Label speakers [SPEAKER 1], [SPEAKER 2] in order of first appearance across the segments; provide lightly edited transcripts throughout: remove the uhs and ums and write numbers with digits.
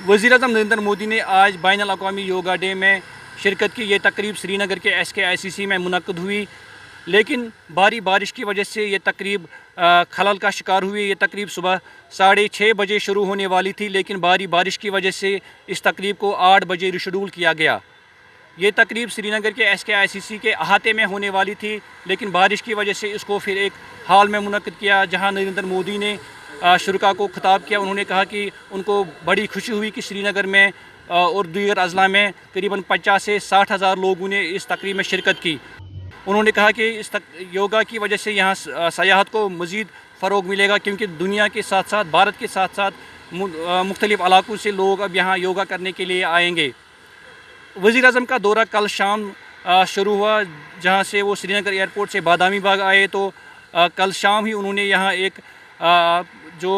[SPEAKER 1] वज़ीर-ए-आज़म नरेंद्र मोदी ने आज बैनुल-अक़वामी योगा डे में शिरकत की। ये तकरीब श्रीनगर के SKICC में मुनक़्क़द हुई, लेकिन भारी बारिश की वजह से ये तकरीब खलल का शिकार हुई। ये तकरीब सुबह 6:30 बजे शुरू होने वाली थी, लेकिन भारी बारिश की वजह से इस तकरीब को 8 बजे रिशेड्यूल किया गया। ये तकरीब श्रीनगर के SKICC के अहाते में होने वाली थी, लेकिन बारिश की वजह से इसको फिर एक हॉल में मुनक़्क़द किया, जहां नरेंद्र मोदी ने शुरका को खिताब किया। उन्होंने कहा कि उनको बड़ी खुशी हुई कि श्रीनगर में और दीगर अज़ला में करीबन 50 से 60 हज़ार लोगों ने इस तकरीब में शिरकत की। उन्होंने कहा कि इस योगा की वजह से यहाँ सयाहत को मज़ीद फ़रोग़ मिलेगा, क्योंकि दुनिया के साथ साथ भारत के साथ साथ मुख्तलिफ़ इलाक़ों से लोग अब यहाँ योगा करने के लिए आएंगे। वज़ीर-ए-आज़म का दौरा कल शाम शुरू हुआ, जहाँ से वो श्रीनगर एयरपोर्ट से बादामी बाग आए, तो कल शाम ही उन्होंने यहाँ एक जो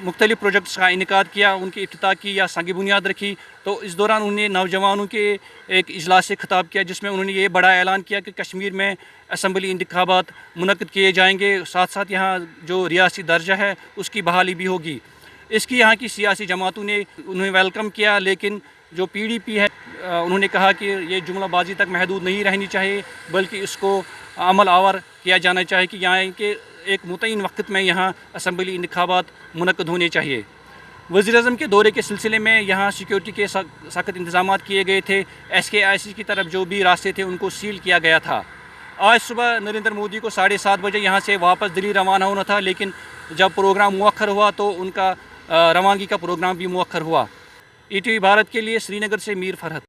[SPEAKER 1] मुख्तलिफ़ प्रोजेक्ट्स का इनेकाद किया, उनकी इफ्तिताह की या संग बुनियाद रखी। तो इस दौरान उन्होंने नौजवानों के एक इजलास से खिताब किया, जिसमें उन्होंने ये बड़ा ऐलान किया कि कश्मीर में असम्बली इंतखाबात मुनक़्क़द किए जाएंगे, साथ साथ यहाँ जो रियासी दर्जा है उसकी बहाली भी होगी। इसकी यहाँ की सियासी जमातों ने उन्हें वेलकम किया, लेकिन जो PDP है उन्होंने कहा कि ये जुमलाबाजी तक महदूद नहीं रहनी चाहिए, बल्कि इसको अमल आवर किया जाना चाहिए कि यहाँ के एक मुतय्यन वक्त में यहाँ असम्बली इंतखाबात मुनक़्क़द होने चाहिए। वज़ीर-ए-आज़म के दौरे के सिलसिले में यहाँ सिक्योरिटी के सख्त इंतज़ाम किए गए थे। SKICC की तरफ जो भी रास्ते थे उनको सील किया गया था। आज सुबह नरेंद्र मोदी को 7:30 बजे यहाँ से वापस दिल्ली रवाना होना था, लेकिन जब प्रोग्राम मुअख्खर हुआ तो उनका रवानगी का प्रोग्राम भी मुअख्खर हुआ। ETV भारत के लिए श्रीनगर से मीर फरहत।